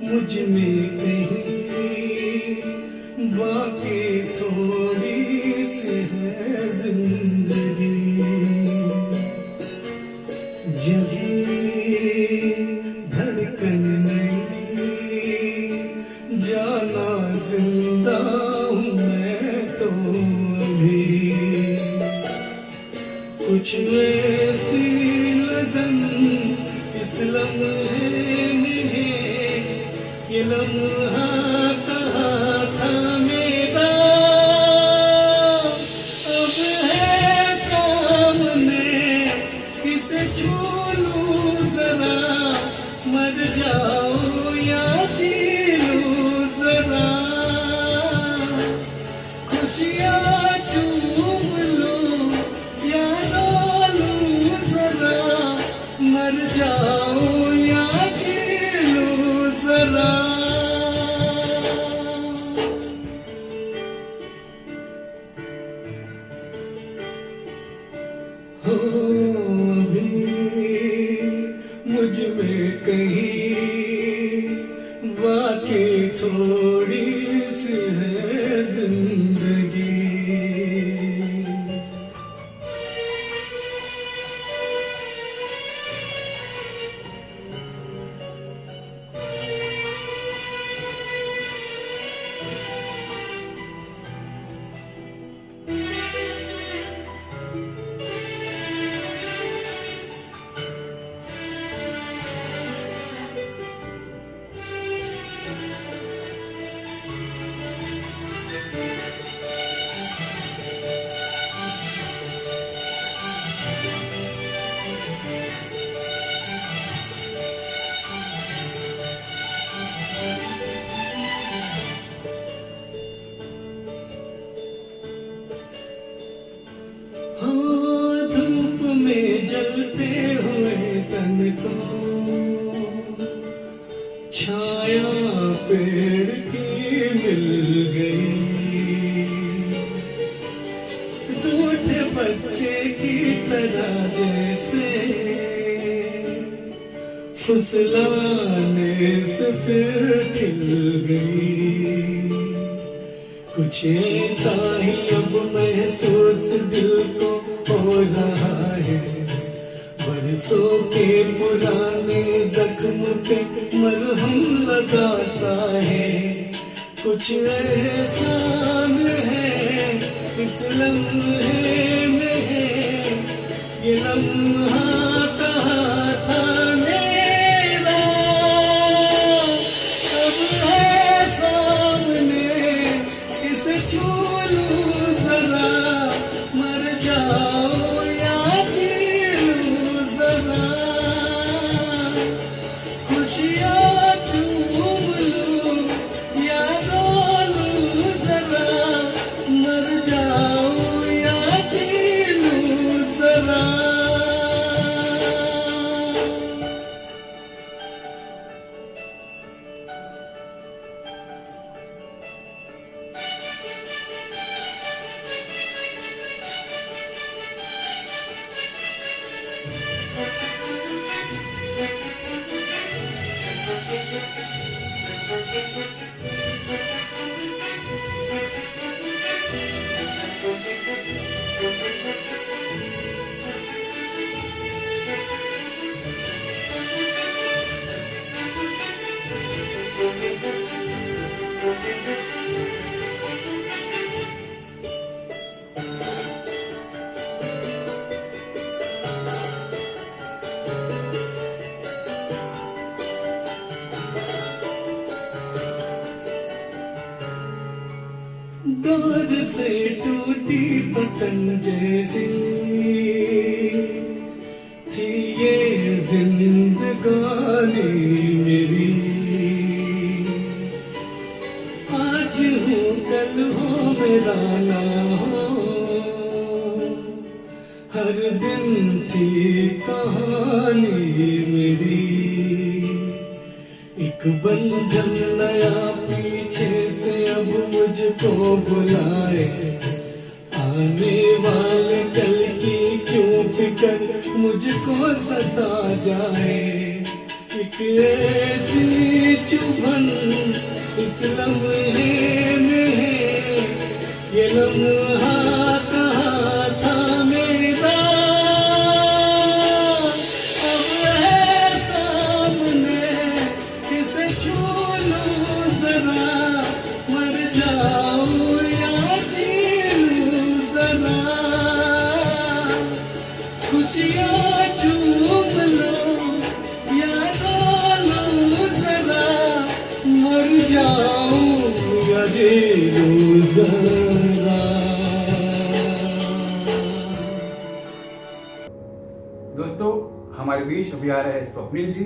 मुझ में कहीं बाकी थोड़ी सी है जिंदगी, जगी धड़कन नहीं, जाना जिंदा हूँ मैं तो अभी। कुछ ऐसी लगन इस लम्हे में है, ये लम्हा कहाँ था मेरा, अब है सामने हो अभी मुझ में कहीं वाकई थोड़ी सी है जिंदगी। धूप में जलते हुए तन को छाया पेड़ की मिल गई। रूठे बच्चे की तरह जैसे फुसलाने से फिर खिल गई। कुछ ऐसा ही अब महसूस दिल को हो रहा है। बरसों के पुराने जख्म पे मरहम लगा सा है। कुछ एहसान है इस लम्हे में है। ये लम्हा कहाँ था मेरा, अब है सामने इसे छू लूं जरा। मर जाओ या जी लूं जरा। खुशियाँ चूम लूं या रो लूं जरा। मर जाओ या जी लूं जरा। डोर से टूटी पतंग जैसी थी ये जिंदगानी मेरी। आज हो कल हो मेरा ना हो, हर दिन थी कहानी मेरी। एक बंधन नया पीछे से अब मुझको बुलाए। आने वाले कल की क्यों फिक्र मुझको सता जाए। एक ऐसी चुभन इस लम्हे में है। ये लम्हा कहाँ था मेरा, अब है सामने इसे छू लूं जरा। मर जाऊं या जी लूं जरा। खुशियाँ चूम लूं या रो लूं जरा। मर जाऊं या जी लूं जरा। दोस्तों, हमारे बीच अभी आ रहे हैं स्वप्निल जी।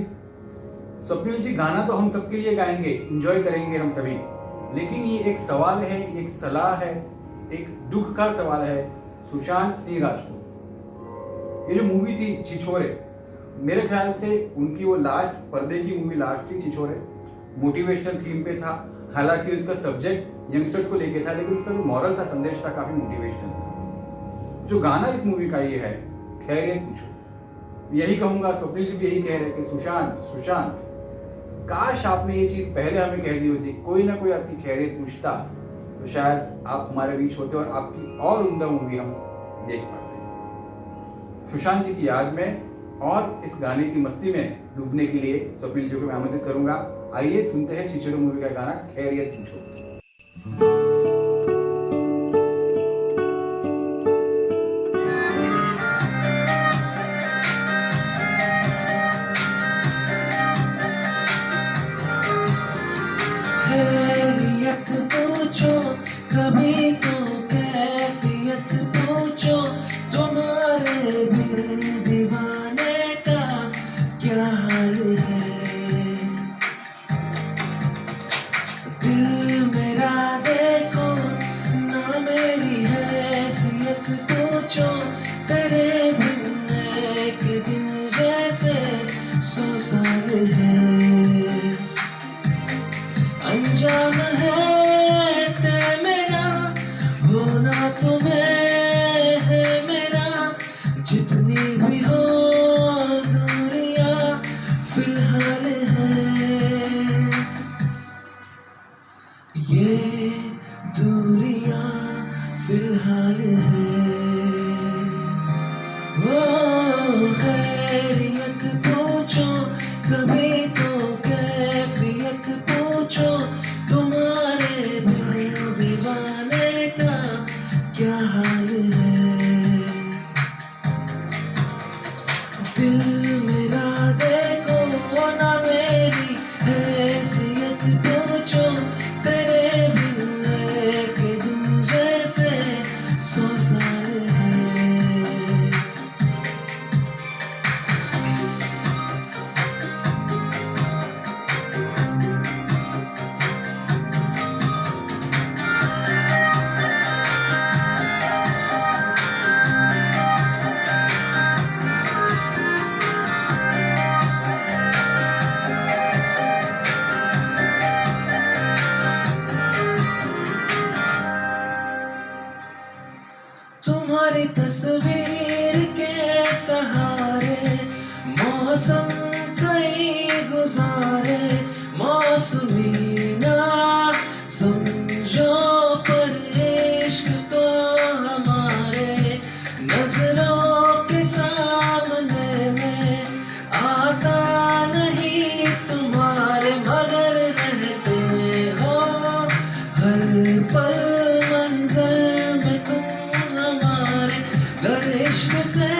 स्वप्निल जी गाना तो हम सबके लिए गाएंगे, एंजॉय करेंगे हम सभी, लेकिन ये एक सवाल है, एक सलाह है, एक दुख का सवाल है सुशांत सिंह राजपूत। ये जो मूवी थी छिछोरे, मेरे ख्याल से उनकी वो लास्ट पर्दे की मूवी लास्ट थी छिछोरे। मोटिवेशनल थीम पे था, हालांकि उसका सब्जेक्ट यंगस्टर्स को लेके था, लेकिन उसका जो मॉरल था, संदेश था, काफी मोटिवेशनल था। जो गाना इस मूवी का ये है खैरियत पूछो। यही कहूंगा, स्वप्निल जी भी यही कह रहे कि सुशांत काश आपने ये चीज पहले हमें कह दी होती, कोई ना कोई आपकी खैरियत पूछता तो शायद आप हमारे बीच होते और आपकी और उम्दा मूवी हम देख पाते। सुशांत जी की याद में और इस गाने की मस्ती में डूबने के लिए स्वप्निल जी को मैं आमंत्रित करूंगा। आइए सुनते हैं छिछोरे मूवी का गाना खैरियत पूछो। खैरियत पूछो कभी तो कैफियत पूछो, तुम्हारे दिल दीवाने का क्या हाल है। दिल मेरा देखो ना मेरी हैसियत पूछो, तेरे बिन एक दिन जैसे 100 साल है। अंजाम है ते मेरा होना तुम्हें है मेरा, जितनी भी हो दूरियां फिलहाल है। ये दूरियां फिलहाल है। ओ खैरियत पूछो कभी तो कैफियत पूछो, तुम्हारे दिल दीवाने का क्या हाल है। दिल मेरा देखो ना मेरी हैसियत पूछो, तेरे बिन एक दिन जैसे 100 साल है। तुम्हारी तस्वीर के सहारे मौसम कई गुजारे, मौसमी ना समझो पर इश्क तो हमारे नजरों के सामने में आता नहीं तुम्हारे, मगर रहते हो हर पल मंजर में तुम हमारे। गर इश्क से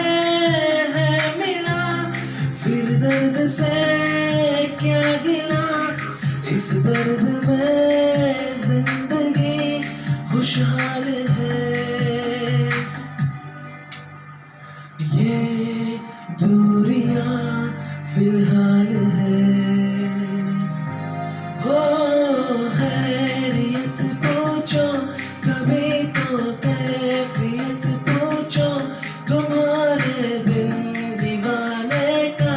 है मिला फिर दर्द से क्या गिला, इस दर्द में जिंदगी खुशहाल है। ये दूरियां फिलहाल है। हो खैरियत पूछो कभी तो कैफियत पूछो, तुम्हारे बिन दीवाने का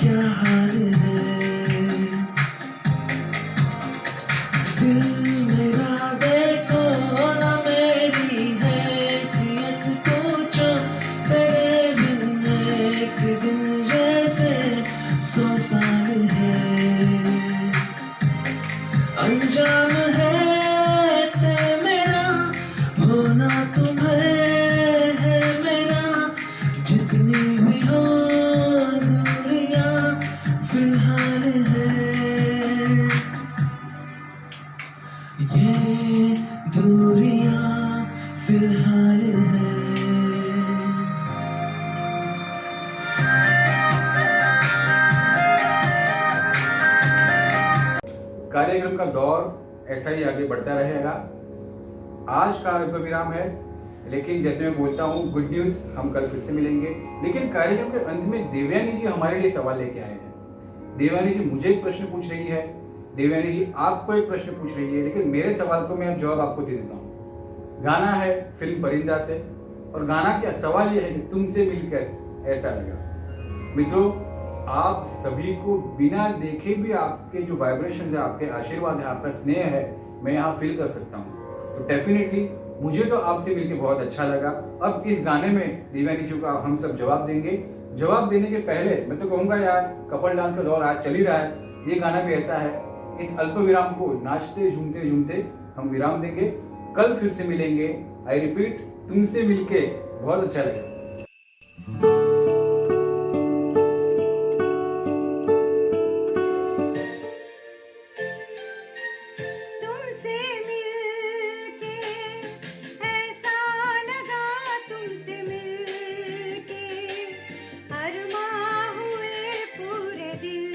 क्या हाल है। दिल मेरा देखो ना मेरी हैसियत पूछो, तेरे बिन एक दिन जैसे 100 साल है। अंजाम है ते मेरा होना तुम्हें है मेरा, जितनी भी हो दूरियां फिलहाल है। ये दूरियां फिलहाल है। कार्यक्रम का दौर ऐसा ही आगे बढ़ता रहेगा। आज का अल्प विराम है, लेकिन जैसे मैं बोलता हूँ गुड न्यूज, हम कल फिर से मिलेंगे। लेकिन कार्यक्रम के अंत में देवयानी जी हमारे लिए सवाल लेके आए हैं। देवयानी जी मुझे एक प्रश्न पूछ रही है, देवयानी जी आपको एक प्रश्न पूछ रही है, लेकिन मेरे सवाल को मैं अब जवाब आपको दे देता हूँ। गाना है फिल्म परिंदा से, और गाना क्या, सवाल यह है कि तुमसे मिलकर ऐसा लगा। मित्रों, आप सभी को बिना देखे भी आपके जो वाइब्रेशन है, आपके आशीर्वाद है, आपका स्नेह है, मैं यहाँ फील कर सकता हूँ। तो डेफिनेटली मुझे तो आपसे मिलकर बहुत अच्छा लगा। अब इस गाने में दिव्या नीचू का हम सब जवाब देंगे। जवाब देने के पहले मैं तो कहूंगा यार, कपल डांस का दौर आज चल ही रहा है, ये गाना भी ऐसा है। इस अल्प विराम को नाचते झूमते झूमते हम विराम देंगे। कल फिर से मिलेंगे। आई रिपीट, तुमसे मिलके बहुत अच्छा लगा। तुमसे मिलके ऐसा लगा, तुमसे मिलके अरमां हुए पूरे दिल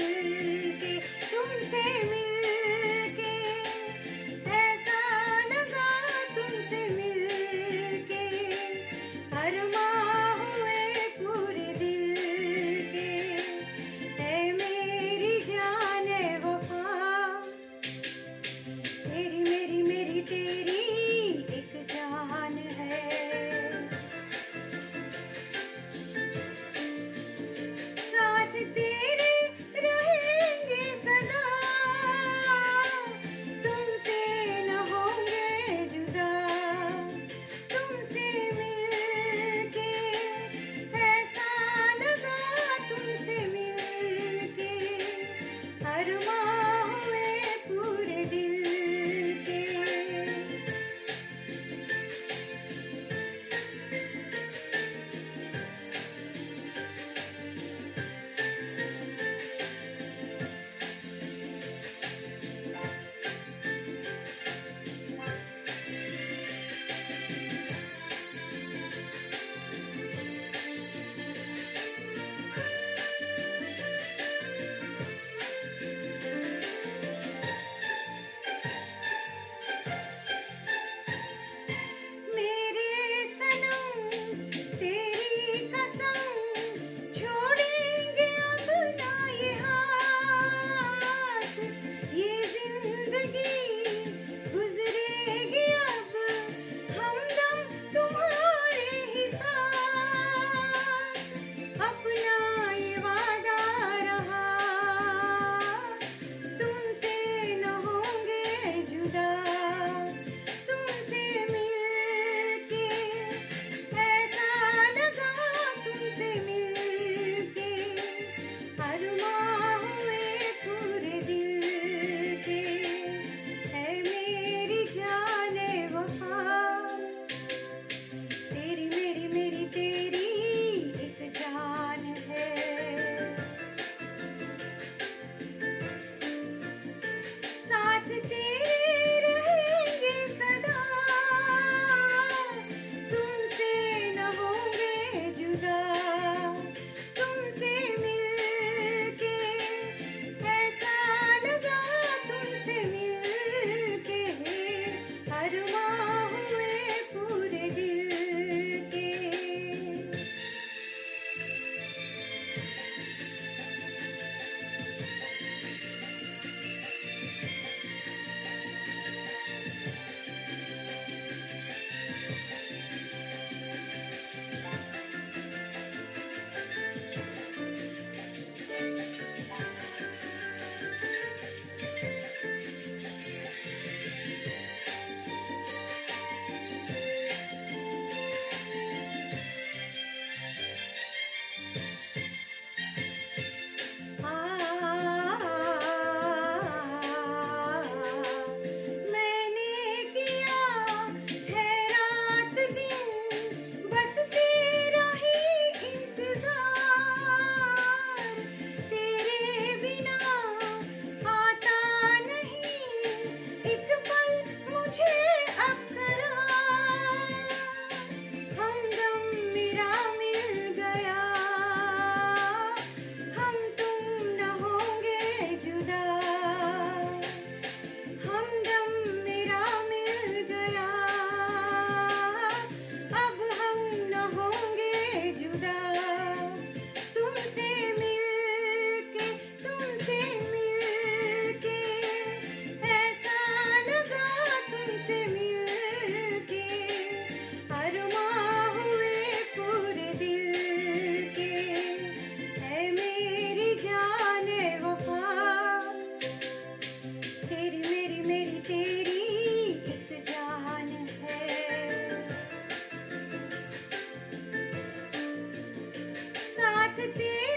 के। तुमसे मिलके ऐसा लगा, तुमसे मिलके अरमां हुए पूरे साथ तेरा